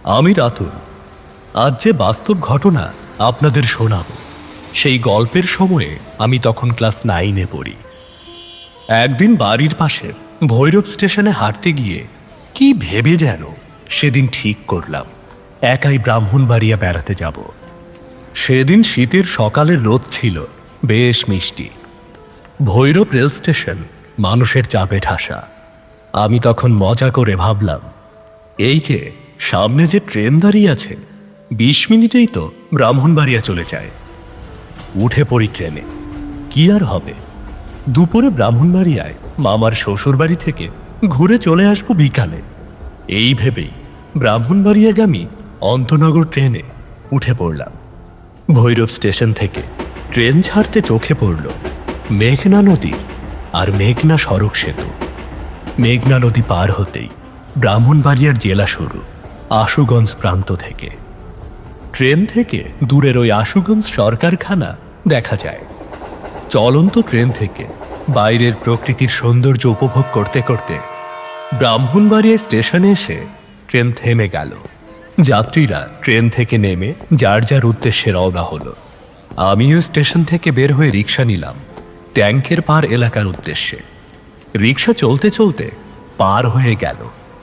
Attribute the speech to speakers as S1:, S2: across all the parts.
S1: আমি রাতুল। আজ যে বাস্তব ঘটনা আপনাদের শোনাব, সেই গল্পের সময়ে আমি তখন ক্লাস 9-এ পড়ি। একদিন বাড়ির পাশের ভৈরব স্টেশনে হাঁটতে গিয়ে কি ভেবে যেন সেদিন ঠিক করলাম একাই ব্রাহ্মণবাড়িয়া বেড়াতে যাব। সেদিন শীতের সকালের রোদ ছিল বেশ মিষ্টি। ভৈরব রেল স্টেশন মানুষের চাপে ঠাসা। আমি তখন মজা করে ভাবলাম, এই যে সামনে যে ট্রেন দাঁড়িয়ে আছে, 20 মিনিটেই তো ব্রাহ্মণবাড়িয়া চলে যায়। উঠে পড়ি ট্রেনে, কি আর হবে। দুপুরে ব্রাহ্মণবাড়িয়ায় মামার শ্বশুরবাড়ি থেকে ঘুরে চলে আসবো বিকালে। এই ভেবেই ব্রাহ্মণবাড়িয়াগামী অন্তনগর ট্রেনে উঠে পড়লাম। ভৈরব স্টেশন থেকে ট্রেন ছাড়তে চোখে পড়ল মেঘনা নদী আর মেঘনা সড়ক সেতু। মেঘনা নদী পার হতেই ব্রাহ্মণবাড়িয়ার জেলা শুরু আশুগঞ্জ প্রান্ত থেকে। ট্রেন থেকে দূরের ওই আশুগঞ্জ সরকারখানা দেখা যায়। চলন্ত ট্রেন থেকে বাইরের প্রকৃতির সৌন্দর্য উপভোগ করতে করতে ব্রাহ্মণবাড়িয়া স্টেশনে এসে ট্রেন থেমে গেল। যাত্রীরা ট্রেন থেকে নেমে যার যার উদ্দেশ্যে রওনা হলো। আমিও স্টেশন থেকে বের হয়ে রিক্সা নিলাম ট্যাঙ্কের পার এলাকার উদ্দেশ্যে। রিক্সা চলতে চলতে পার হয়ে গেল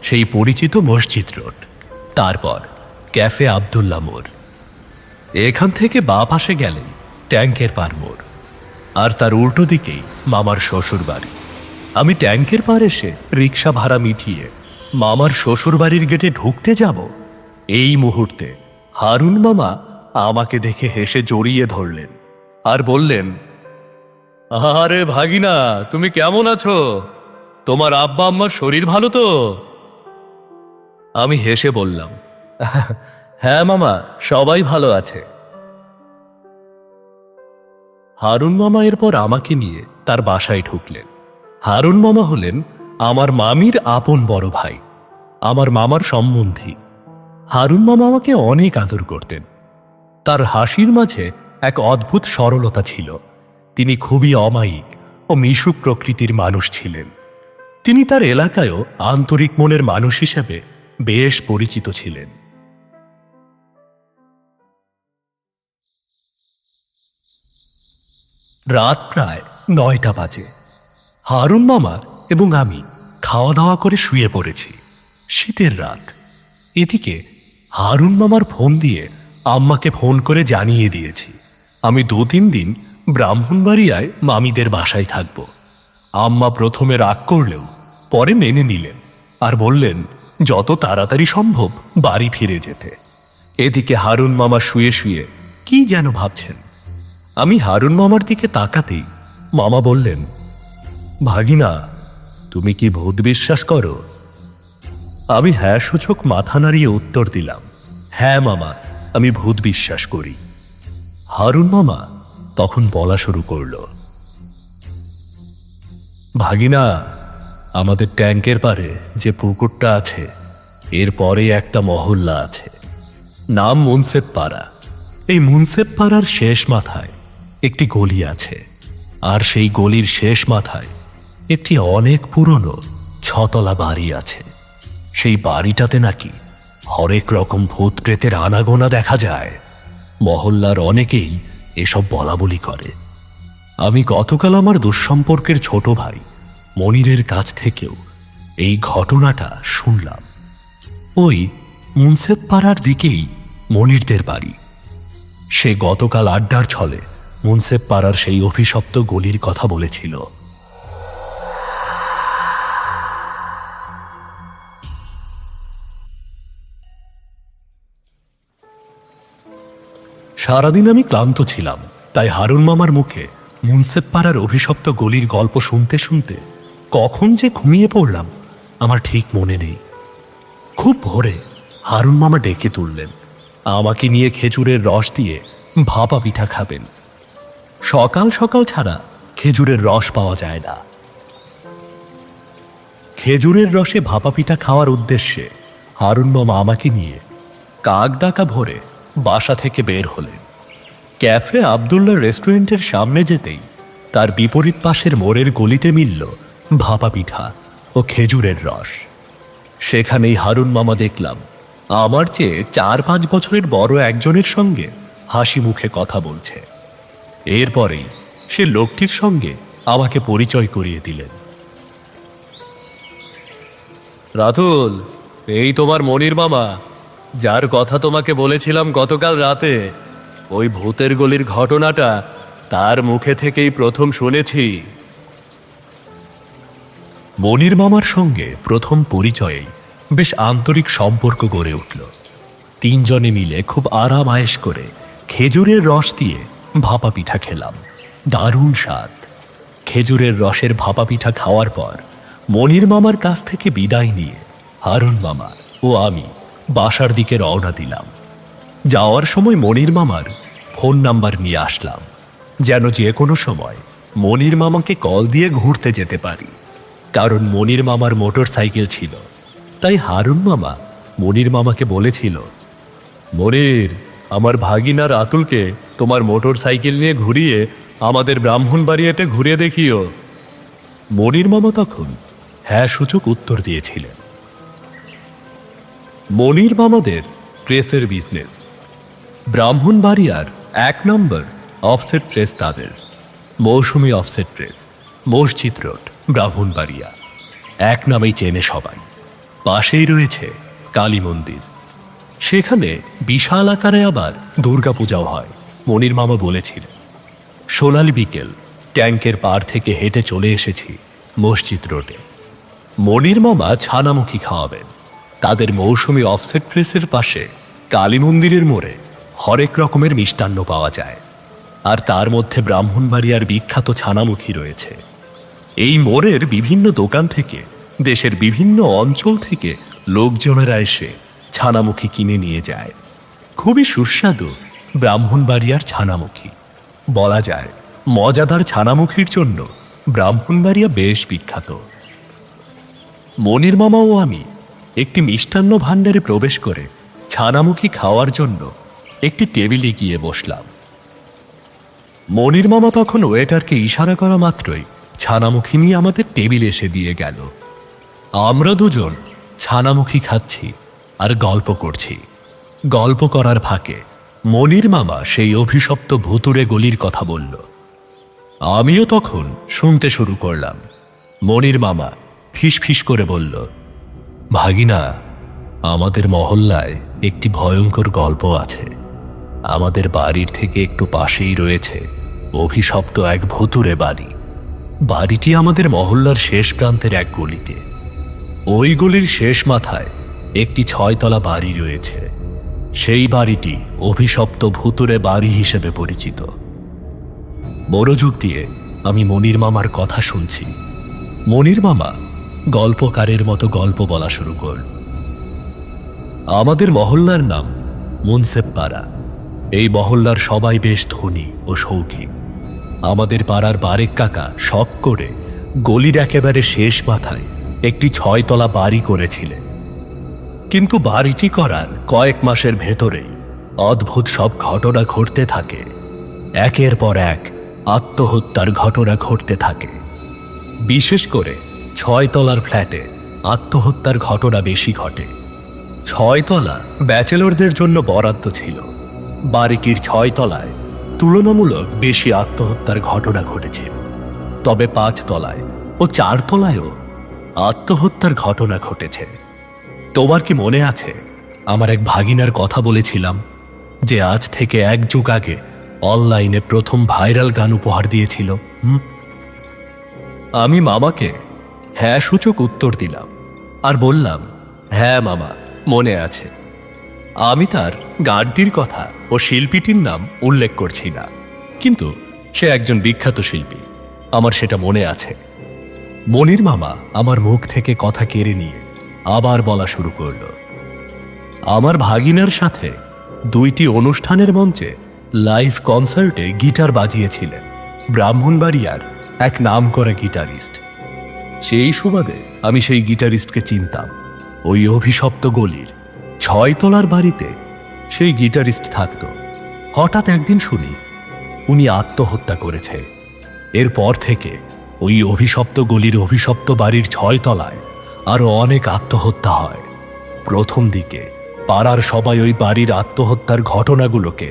S1: সেই পরিচিত মসজিদ রোড, তারপর ক্যাফে আবদুল্লাহ মোড়। এখান থেকে বাঁ পাশে গেলেই ট্যাঙ্কের পার মোড়, আর তার উল্টো দিকেই মামার শ্বশুর বাড়ি। আমি ট্যাঙ্কের পার এসে রিক্সা ভাড়া মিটিয়ে মামার শ্বশুর বাড়ির গেটে ঢুকতে যাব, এই মুহূর্তে হারুন মামা আমাকে দেখে হেসে জড়িয়ে ধরলেন আর বললেন, আরে ভাগিনা, তুমি কেমন আছো? তোমার আব্বা আম্মার শরীর ভালো তো? আমি হেসে বললাম, হ্যাঁ মামা, সবাই ভালো আছে। হারুন মামা এরপর আমাকে নিয়ে তার বাসায় ঢুকলেন। হারুন মামা হলেন আমার মামির আপন বড় ভাই, আমার মামার সম্বন্ধী। হারুন মামা আমাকে অনেক আদর করতেন। তার হাসির মাঝে এক অদ্ভুত সরলতা ছিল। তিনি খুবই অমায়িক ও মিশুক প্রকৃতির মানুষ ছিলেন। তিনি তার এলাকায়ও আন্তরিক মনের মানুষ হিসেবে বেশ পরিচিত ছিলেন। রাত প্রায় 9টা বাজে। হারুন মামা এবং আমি খাওয়া দাওয়া করে শুয়ে পড়েছি। শীতের রাত। এদিকে হারুন মামার ফোন দিয়ে আম্মাকে ফোন করে জানিয়ে দিয়েছি আমি 2-3 দিন ব্রাহ্মণবাড়িয়ায় মামিদের বাসায় থাকব। আম্মা প্রথমে রাগ করলেও পরে মেনে নিলেন আর বললেন যত তাড়াতাড়ি সম্ভব বাড়ি ফিরে যেতে। এদিকে হারুন মামা শুয়ে শুয়ে কি যেন ভাবছেন। আমি হারুন মামার দিকে তাকাতেই মামা বললেন, ভাগিনা, তুমি কি ভূত বিশ্বাস করো? আমি হ্যাঁ সূচক মাথা নাড়িয়ে উত্তর দিলাম, হ্যাঁ মামা, আমি ভূত বিশ্বাস করি। হারুন মামা তখন বলা শুরু করল, ভাগিনা, আমাদের ট্যাঙ্কের পারে যে পুকুরটা আছে, এর পরে একটা মহল্লা আছে, নাম মুন্সেপ পাড়া। এই মুন্সেপ পাড়ার শেষ মাথায় একটি গলি আছে, আর সেই গলির শেষ মাথায় একটি অনেক পুরনো 6তলা বাড়ি আছে। সেই বাড়িটাতে নাকি হরেক রকম ভূত প্রেতের আনাগোনা দেখা যায়। মহল্লার অনেকেই এসব বলাবলি করে। আমি গতকাল আমার দুঃসম্পর্কের ছোট ভাই মনিরের কাছ থেকেও এই ঘটনাটা শুনলাম। ওই মুন্সেপ পাড়ার দিকেই মনিরদের বাড়ি। সে গতকাল আড্ডার ছলে মুন্সেপ পাড়ার সেই অভিশপ্ত গলির কথা বলেছিল। সারাদিন আমি ক্লান্ত ছিলাম, তাই হারুন মামার মুখে মুন্সেপ পাড়ার অভিশপ্ত গলির গল্প শুনতে শুনতে কখন যে ঘুমিয়ে পড়লাম আমার ঠিক মনে নেই। খুব ভোরে হারুন মামা ডেকে তুললেন, আমাকে নিয়ে খেজুরের রস দিয়ে ভাপা পিঠা খাবেন। সকাল সকাল ছাড়া খেজুরের রস পাওয়া যায় না। খেজুরের রসে ভাপা পিঠা খাওয়ার উদ্দেশ্যে হারুন মামা আমাকে নিয়ে কাক ডাকা ভোরে বাসা থেকে বের হলেন। ক্যাফে আবদুল্লাহ রেস্টুরেন্টের সামনে যেতেই তার বিপরীত পাশের মোড়ের গলিতে মিলল ভাপা পিঠা ও খেজুরের রস। সেখানেই হারুন মামা দেখলাম আমার চেয়ে 4-5 বছরের বড় একজনের সঙ্গে হাসি মুখে কথা বলছে। এরপরেই সে লোকটির সঙ্গে আমাকে পরিচয় করিয়ে দিলেন। রাতুল, এই তোমার মনির মামা, যার কথা তোমাকে বলেছিলাম গতকাল রাতে। ওই ভূতের গলির ঘটনাটা তার মুখে থেকেই প্রথম শুনেছি। মনির মামার সঙ্গে প্রথম পরিচয়েই বেশ আন্তরিক সম্পর্ক গড়ে উঠল। তিনজনে মিলে খুব আরাম আয়েশ করে খেজুরের রস দিয়ে ভাপা পিঠা খেলাম। দারুণ স্বাদ। খেজুরের রসের ভাপা পিঠা খাওয়ার পর মনির মামার কাছ থেকে বিদায় নিয়ে হারুন মামা ও আমি বাসার দিকে রওনা দিলাম। যাওয়ার সময় মনির মামার ফোন নাম্বার নিয়ে আসলাম, যেন যে কোনো সময় মনির মামাকে কল দিয়ে ঘুরতে যেতে পারি। কারণ মনির মামার মোটর সাইকেল ছিল, তাই হারুন মামা মনির মামাকে বলেছিল, মনির, আমার ভাগিনা রাতুলকে তোমার মোটর সাইকেল নিয়ে ঘুরিয়ে আমাদের ব্রাহ্মণবাড়িয়াতে ঘুরিয়ে দেখিও। মনির মামা তখন হ্যাঁ সূচক উত্তর দিয়েছিলেন। মনির মামাদের প্রেসের বিজনেস। ব্রাহ্মণবাড়িয়ার 1 নম্বর অফসেট প্রেস তাদের। মৌসুমী অফসেট প্রেস, মসজিদ রোড, ব্রাহ্মণবাড়িয়া। এক নামেই চেনে সবাই। পাশেই রয়েছে কালী মন্দির। সেখানে বিশাল আকারে আবার দুর্গাপূজাও হয়। মনির মামা বলেছিলেন, সোনালি বিকেল ট্যাঙ্কের পাড় থেকে হেঁটে চলে এসেছি মসজিদ রোডে। মনির মামা ছানামুখী খাওয়াবেন। তাদের মৌসুমী অফসেট প্রেসের পাশে কালী মন্দিরের মোড়ে হরেক রকমের মিষ্টান্ন পাওয়া যায়, আর তার মধ্যে ব্রাহ্মণবাড়িয়ার বিখ্যাত ছানামুখী রয়েছে। এই মোড়ের বিভিন্ন দোকান থেকে দেশের বিভিন্ন অঞ্চল থেকে লোকজনেরা এসে ছানামুখী কিনে নিয়ে যায়। খুবই সুস্বাদু ব্রাহ্মণবাড়িয়ার ছানামুখী। বলা যায় মজাদার ছানামুখীর জন্য ব্রাহ্মণবাড়িয়া বেশ বিখ্যাত। মনির মামা ও আমি একটি মিষ্টান্ন ভাণ্ডারে প্রবেশ করে ছানামুখী খাওয়ার জন্য একটি টেবিলে গিয়ে বসলাম। মনির মামা তখন ওয়েটারকে ইশারা করা মাত্রই ছানামুখী নিয়ে আমাদের টেবিলে এসে দিয়ে গেল। আমরা দুজন ছানামুখী খাচ্ছি আর গল্প করছি। গল্প করার ফাঁকে মনির মামা সেই অভিশপ্ত ভুতুড়ে গলির কথা বলল। আমিও তখন শুনতে শুরু করলাম। মনির মামা ফিসফিস করে বলল, ভাগিনা, আমাদের মহল্লায় একটি ভয়ঙ্কর গল্প আছে। আমাদের বাড়ির থেকে একটু পাশেই রয়েছে অভিশপ্ত এক ভুতুড়ে বাড়ি। বাড়িটি আমাদের মহল্লার শেষ প্রান্তের এক গলিতে। ওই গলির শেষ মাথায় একটি 6 তলা বাড়ি রয়েছে। সেই বাড়িটি অভিশপ্ত ভুতুড়ে বাড়ি হিসেবে পরিচিত। মনোযোগ দিয়ে আমি মনির মামার কথা শুনছি। মনির মামা গল্পকারের মতো গল্প বলা শুরু করল। আমাদের মহল্লার নাম মুন্সেফ পাড়া। এই মহল্লার সবাই বেশ ধনী ও শৌখিন। আমাদের পাড়ার বারেক কাকা শখ করে গলির একেবারে শেষ মাথায় একটি 6 তলা বাড়ি করেছিলেন। কিন্তু বাড়িটি করার কয়েক মাসের ভেতরেই অদ্ভুত সব ঘটনা ঘটতে থাকে। একের পর এক আত্মহত্যার ঘটনা ঘটতে থাকে। বিশেষ করে 6 তলার ফ্ল্যাটে আত্মহত্যার ঘটনা বেশি ঘটে। 6 তলা ব্যাচেলরদের জন্য বরাদ্দ ছিল। বাড়িটির 6 তলায় তুলনামূলক বেশি আত্মহত্যার ঘটনা ঘটেছিল। তবে 5 তলায় ও 4 তলায়ও আত্মহত্যার ঘটনা ঘটেছে। তোমার কি মনে আছে আমার এক ভাগিনার কথা বলেছিলাম যে আজ থেকে 1 যুগ আগে অনলাইনে প্রথম ভাইরাল গান উপহার দিয়েছিল? আমি মামাকে হ্যাঁ সূচক উত্তর দিলাম আর বললাম, হ্যাঁ মামা, মনে আছে। আমি তার গানটির কথা ও শিল্পীটির নাম উল্লেখ করছি না, কিন্তু সে একজন বিখ্যাত শিল্পী, আমার সেটা মনে আছে। মনির মামা আমার মুখ থেকে কথা কেড়ে নিয়ে আবার বলা শুরু করল। আমার ভাগিনার সাথে 2টি অনুষ্ঠানের মঞ্চে লাইভ কনসার্টে গিটার বাজিয়েছিলেন ব্রাহ্মণবাড়িয়ার এক নামকরা গিটারিস্ট। সেই সুবাদে আমি সেই গিটারিস্টকে চিনতাম। ওই অভিশপ্ত গলির 6 তলার বাড়িতে সেই গিটারিস্ট থাকত। হঠাৎ একদিন শুনি উনি আত্মহত্যা করেছে। এরপর থেকে ওই অভিশপ্ত গলির অভিশপ্ত বাড়ির 6 তলায় আরো অনেক আত্মহত্যা হয়। প্রথম দিকে পাড়ার সবাই ওই বাড়ির আত্মহত্যার ঘটনাগুলোকে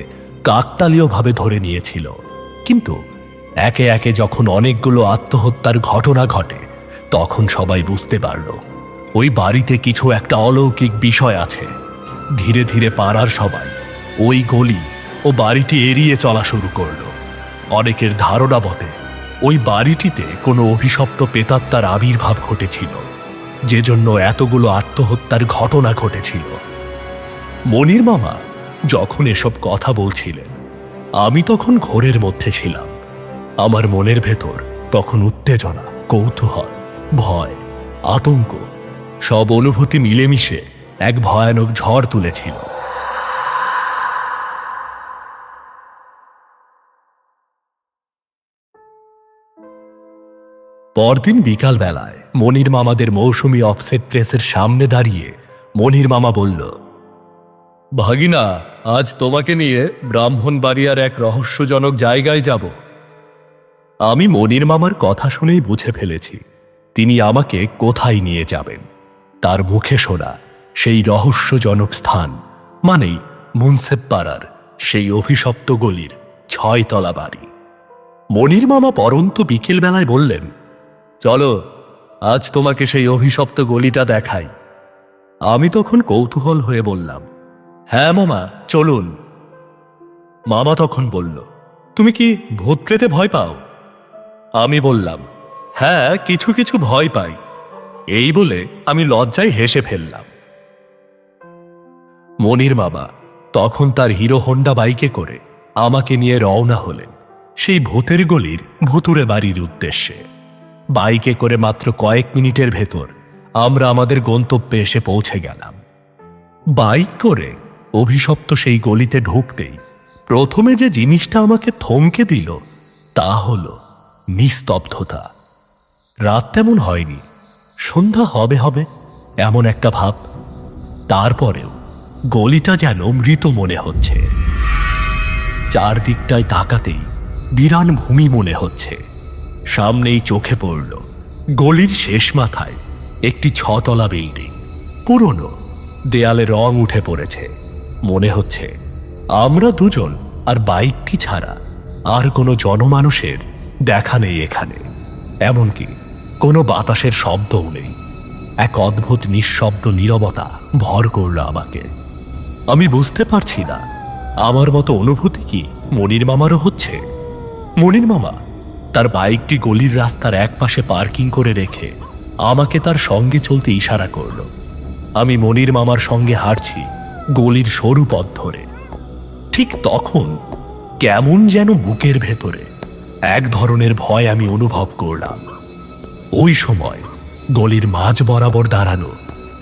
S1: কাকতালীয়ভাবে ধরে নিয়েছিল। কিন্তু একে একে যখন অনেকগুলো আত্মহত্যার ঘটনা ঘটে, তখন সবাই বুঝতে পারল ওই বাড়িতে কিছু একটা অলৌকিক বিষয় আছে। ধীরে ধীরে পাড়ার সবাই ওই গলি ও বাড়িটি এড়িয়ে চলা শুরু করল। অনেকের ধারণা মতে ওই বাড়িটিতে কোনো অভিশপ্ত প্রেতাত্মার আবির্ভাব ঘটেছিল, যে জন্য এতগুলো আত্মহত্যার ঘটনা ঘটেছিল। মনির মামা যখন এসব কথা বলছিলেন, আমি তখন ঘোরের মধ্যে ছিলাম। আমার মনের ভেতর তখন উত্তেজনা, কৌতূহল, ভয়, আতঙ্ক সব অনুভূতি মিলেমিশে এক ভয়ানক ঝড় তুলেছিল। পরদিন বিকাল বেলায় মনির মামাদের মৌসুমি অফসেট প্রেসের সামনে দাঁড়িয়ে মনির মামা বলল, ভাগিনা, আজ তোমাকে নিয়ে ব্রাহ্মণবাড়িয়ার এক রহস্যজনক জায়গায় যাব। আমি মনির মামার কথা শুনেই বুঝে ফেলেছি তিনি আমাকে কোথায় নিয়ে যাবেন। তার মুখে শোনা সেই রহস্যজনক স্থান মানেই মুন্সেফপাড়ার সেই অভিশপ্ত গলির 6 তলা বাড়ি। মনির মামা পরন্ত বিকেলবেলায় বললেন, চলো আজ তোমাকে সেই অভিশপ্ত গলিটা দেখাই। আমি তখন কৌতূহল হয়ে বললাম, হ্যাঁ মামা, চলুন। মামা তখন বলল, তুমি কি ভূত প্রেতে ভয় পাও? আমি বললাম, হ্যাঁ, কিছু কিছু ভয় পাই। এই বলে আমি লজ্জায় হেসে ফেললাম। মনির মামা তখন তার হিরো হোন্ডা বাইকে করে আমাকে নিয়ে রওনা হলেন সেই ভূতের গলির ভুতুরে বাড়ির উদ্দেশ্যে। বাইকে করে মাত্র কয়েক মিনিটের ভেতর আমরা আমাদের গন্তব্যে এসে পৌঁছে গেলাম। বাইক করে অভিশপ্ত সেই গলিতে ঢুকতেই প্রথমে যে জিনিসটা আমাকে থমকে দিল তা হল নিস্তব্ধতা। রাত তেমন হয়নি, সন্ধ্যা হবে হবে এমন একটা ভাব। তারপরেও গলিটা যেন মৃত মনে হচ্ছে। চারদিকটায় তাকাতেই বিরান ভূমি মনে হচ্ছে। সামনেই চোখে পড়ল গলির শেষ মাথায় একটি 6 তলা বিল্ডিং। পুরনো, দেয়ালে রং উঠে পড়েছে। মনে হচ্ছে আমরা দুজন আর বাইকটি ছাড়া আর কোনো জনমানুষের দেখা নেই এখানে। এমনকি কোনো বাতাসের শব্দও নেই। এক অদ্ভুত নিঃশব্দ নীরবতা ভর করল আমাকে। আমি বুঝতে পারছি না আমার মতো অনুভূতি কি মনির মামারও হচ্ছে। মনির মামা তার বাইকটি গলির রাস্তার এক পাশে পার্কিং করে রেখে আমাকে তার সঙ্গে চলতে ইশারা করল। আমি মনির মামার সঙ্গে হাঁটছি গলির সরু পথ ধরে। ঠিক তখন কেমন যেন বুকের ভেতরে এক ধরনের ভয় আমি অনুভব করলাম। ওই সময় গলির মাঝ বরাবর দাঁড়ানো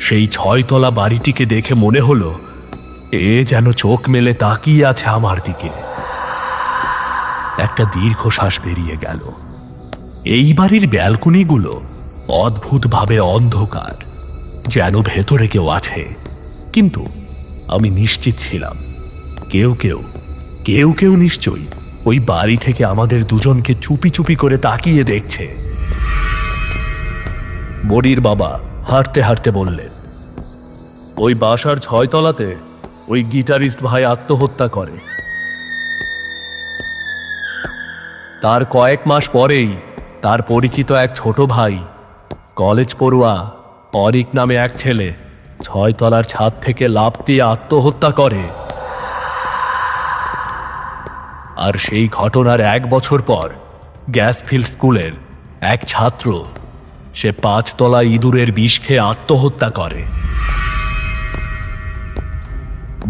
S1: সেই 6 তলা বাড়িটিকে দেখে মনে হলো এ যেন চোখ মেলে তাকিয়ে আছে আমার দিকে। একটা দীর্ঘশ্বাস বেরিয়ে গেল। এই বাড়ির ব্যালকনিগুলো অদ্ভুতভাবে অন্ধকার, যেন ভেতরে কেউ আছে। কিন্তু আমি নিশ্চিত ছিলাম কেউ কেউ নিশ্চয়ই ওই বাড়ি থেকে আমাদের দুজনকে চুপি চুপি করে তাকিয়ে দেখছে। মনির বাবা হাঁটতে হাঁটতে বললেন, ওই বাসার 6 তলাতে ওই গিটারিস্ট ভাই আত্মহত্যা করে। তার কয়েক মাস পরেই তার পরিচিত এক ছোট ভাই, কলেজ পড়ুয়া অরিক নামে এক ছেলে, 6 তলার ছাদ থেকে লাফ দিয়ে আত্মহত্যা করে। আর সেই ঘটনার 1 বছর পর গ্যাসফিল্ড স্কুলের এক ছাত্র, সে 5 তলা ইঁদুরের বিষ খেয়ে আত্মহত্যা করে।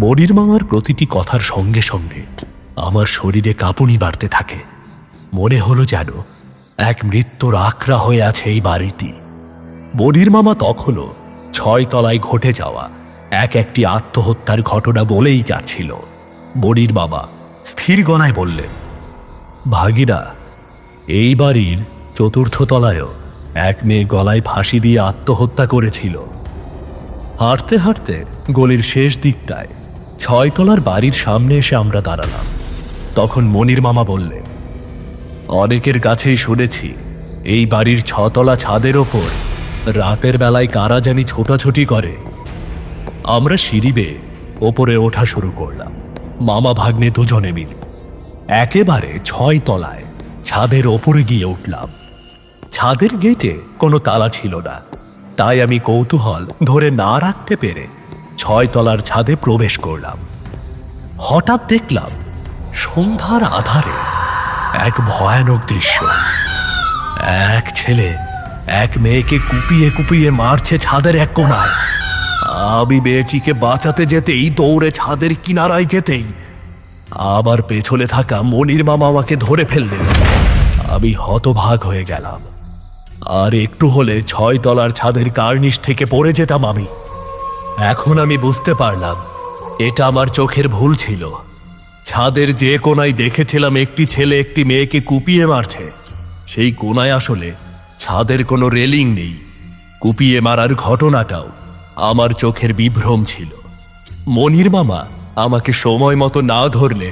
S1: মনির মামার প্রতিটি কথার সঙ্গে সঙ্গে আমার শরীরে কাঁপুনি বাড়তে থাকে। মনে হলো যেন এক মৃত্যুর আঁকড়া হয়ে আছে এই বাড়িটি। মনির মামা তখনও 6 তলায় ঘটে যাওয়া একটি আত্মহত্যার ঘটনা বলেই যাচ্ছিল। মনির মামা স্থির গলায় বললেন, ভাগিনা, এই বাড়ির 4র্থ তলায়ও এক মেয়ে গলায় ফাঁসি দিয়ে আত্মহত্যা করেছিল। হাঁটতে হাঁটতে গলির শেষ দিকটায় 6 তলার বাড়ির সামনে এসে আমরা দাঁড়ালাম। তখন মনির মামা বললেন, অনেকের কাছেই শুনেছি এই বাড়ির 6 তলা ছাদের ওপর রাতের বেলায় কারা জানি ছোটাছুটি করে। আমরা সিঁড়ি বেয়ে ওপরে ওঠা শুরু করলাম। মামা ভাগ্নে দুজনে মিলে একেবারে 6 তলায় ছাদের ওপরে গিয়ে উঠলাম। ছাদের গেটে কোনো তালা ছিল না, তাই আমি কৌতূহল ধরে না রাখতে পেরে 6 তলার ছাদে প্রবেশ করলাম। হঠাৎ দেখলাম সন্ধ্যার আধারে এক ভয়ানক দৃশ্য। এক ছেলে এক মেয়েকে কুপিয়ে কুপিয়ে মারছে ছাদের এক কোণায়। আমি মেয়েটিকে বাঁচাতে যেতেই দৌড়ে ছাদের কিনারায় যেতেই আবার পেছনে থাকা মনির মামা আমাকে ধরে ফেললেন। আমি হতভাগ হয়ে গেলাম। আর একটু হলে 6 তলার ছাদের কার্নিশ থেকে পড়ে যেতাম আমি। এখন আমি বুঝতে পারলাম এটা আমার চোখের ভুল ছিল। ছাদের যে কোণায় দেখেছিলাম একটি ছেলে একটি মেয়েকে কুপিয়ে মারছে, সেই কোণায় আসলে ছাদের কোনো রেলিং নেই। কুপিয়ে মারার ঘটনাটাও আমার চোখের বিভ্রম ছিল। মনির মামা আমাকে সময় মতো না ধরলে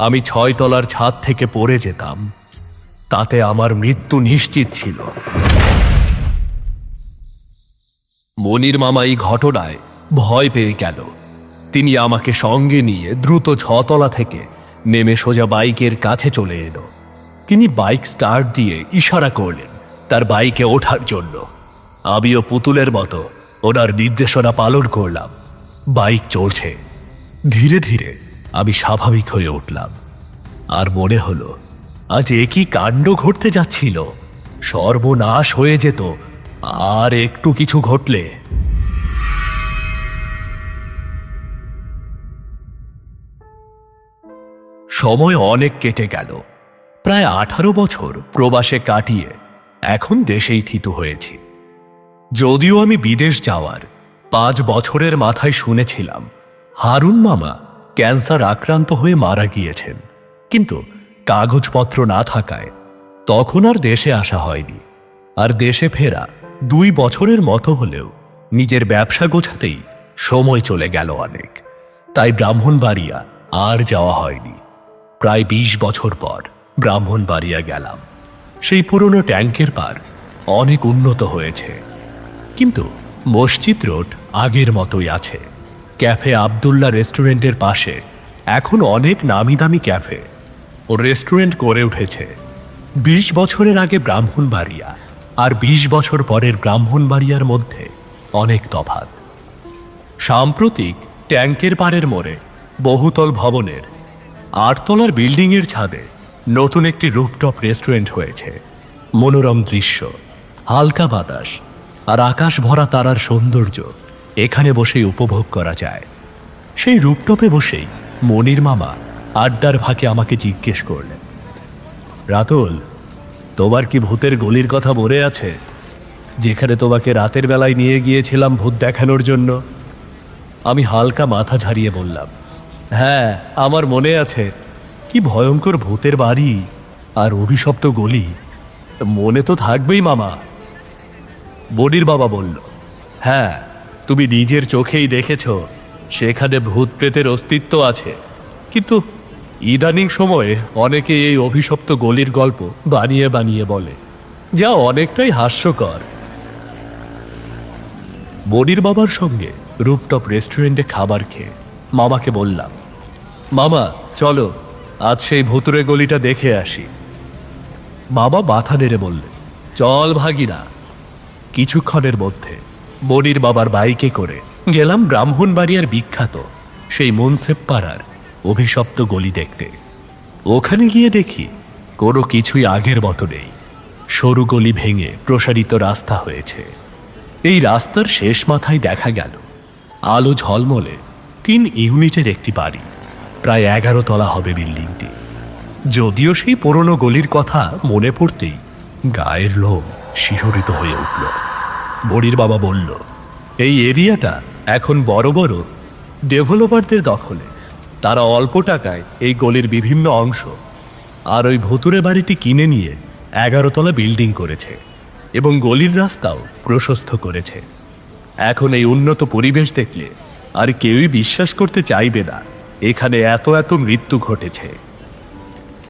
S1: আমি 6 তলার ছাদ থেকে পড়ে যেতাম। তাতে আমার মৃত্যু নিশ্চিত ছিল। মনির মামা এই ঘটনায় ভয় পেয়ে গেল। তিনি আমাকে সঙ্গে নিয়ে দ্রুত 6 তলা থেকে নেমে সোজা বাইকের কাছে চলে এলো। তিনি বাইক স্টার্ট দিয়ে ইশারা করলেন তার বাইকে ওঠার জন্য। আমিও পুতুলের মতো ওনার নির্দেশনা পালন করলাম। বাইক চলছে। ধীরে ধীরে আমি স্বাভাবিক হয়ে উঠলাম। আর মনে হলো আজ একই কাণ্ড ঘটতে যাচ্ছিল। সর্বনাশ হয়ে যেত আর একটু কিছু ঘটলে। সময় অনেক কেটে গেল। প্রায় 18 বছর প্রবাসে কাটিয়ে এখন দেশেই থিতু হয়েছি। যদিও আমি বিদেশ যাওয়ার 5 বছরের মাথায় শুনেছিলাম হারুন মামা ক্যান্সার আক্রান্ত হয়ে মারা গিয়েছেন, কিন্তু কাগজপত্র না থাকায় তখন আর দেশে আসা হয়নি। আর দেশে ফেরা 2 বছরের মতো হলেও নিজের ব্যবসা গোছাতেই সময় চলে গেল অনেক। তাই ব্রাহ্মণবাড়িয়া আর যাওয়া হয়নি। প্রায় 20 বছর পর ব্রাহ্মণবাড়িয়া গেলাম। সেই পুরনো ট্যাঙ্কের পার অনেক উন্নত হয়েছে, কিন্তু মসজিদ রোড আগের মতোই আছে। ক্যাফে আবদুল্লাহ রেস্টুরেন্টের পাশে এখন অনেক নামি দামি ক্যাফে ও রেস্টুরেন্ট গড়ে উঠেছে। 20 বছরের আগে ব্রাহ্মণবাড়িয়া আর 20 বছর পরের ব্রাহ্মণবাড়িয়ার মধ্যে অনেক তফাৎ। সাম্প্রতিক ট্যাঙ্কের পাড়ের মোড়ে বহুতল ভবনের 8 তলার বিল্ডিংয়ের ছাদে নতুন একটি রুফটপ রেস্টুরেন্ট হয়েছে। মনোরম দৃশ্য, হালকা বাতাস আর আকাশ ভরা তারার সৌন্দর্য এখানে বসেই উপভোগ করা যায়। সেই রুফটপে বসেই মনির মামা আড্ডার ফাঁকে আমাকে জিজ্ঞেস করলেন, রাতুল, তোমার কি ভূতের গলির কথা মনে আছে, যেখানে তোমাকে রাতের বেলায় নিয়ে গিয়েছিলাম ভূত দেখানোর জন্য? আমি হালকা মাথা ঝাড়িয়ে বললাম, হ্যাঁ, আমার মনে আছে। কি ভয়ঙ্কর ভূতের বাড়ি আর অভিশপ্ত গলি, মনে তো থাকবেই মামা। বনির বাবা বলল, হ্যাঁ, তুমি নিজের চোখেই দেখেছ সেখানে ভূত প্রেতের অস্তিত্ব আছে, কিন্তু ইদানিং সময়ে অনেকে এই অভিশপ্ত গলির গল্প বানিয়ে বানিয়ে বলে, যা অনেকটাই হাস্যকর। বনির বাবার সঙ্গে রুফটপ রেস্টুরেন্টে খাবার খেয়ে মামাকে বললাম, মামা চলো আজ সেই ভুতুরে গলিটা দেখে আসি। বাবা মাথা নেড়ে বললেন, চল ভাগিনা। কিছুক্ষণের মধ্যে বনির বাবার বাইকে করে গেলাম ব্রাহ্মণবাড়িয়ার বিখ্যাত সেই মুন্সেফ পাড়ার অভিশপ্ত গলি দেখতে। ওখানে গিয়ে দেখি কোনো কিছুই আগের মতো নেই। সরু গলি ভেঙে প্রসারিত রাস্তা হয়েছে। এই রাস্তার শেষ মাথায় দেখা গেল আলো ঝলমলে 3 ইউনিটের একটি বাড়ি। প্রায় 11 তলা হবে বিল্ডিংটি। যদিও সেই পুরনো গলির কথা মনে পড়তেই গায়ের লোম শিহরিত হয়ে উঠল। বনির বাবা বলল, এই এরিয়াটা এখন বড় বড় ডেভেলপারদের দখলে। তারা অল্প টাকায় এই গলির বিভিন্ন অংশ আর ওই ভুতুরে বাড়িটি কিনে নিয়ে 11 তলা বিল্ডিং করেছে এবং গলির রাস্তাও প্রশস্ত করেছে। এখন এই উন্নত পরিবেশ দেখলে আর কেউই বিশ্বাস করতে চাইবে না এখানে এত এত মৃত্যু ঘটেছে।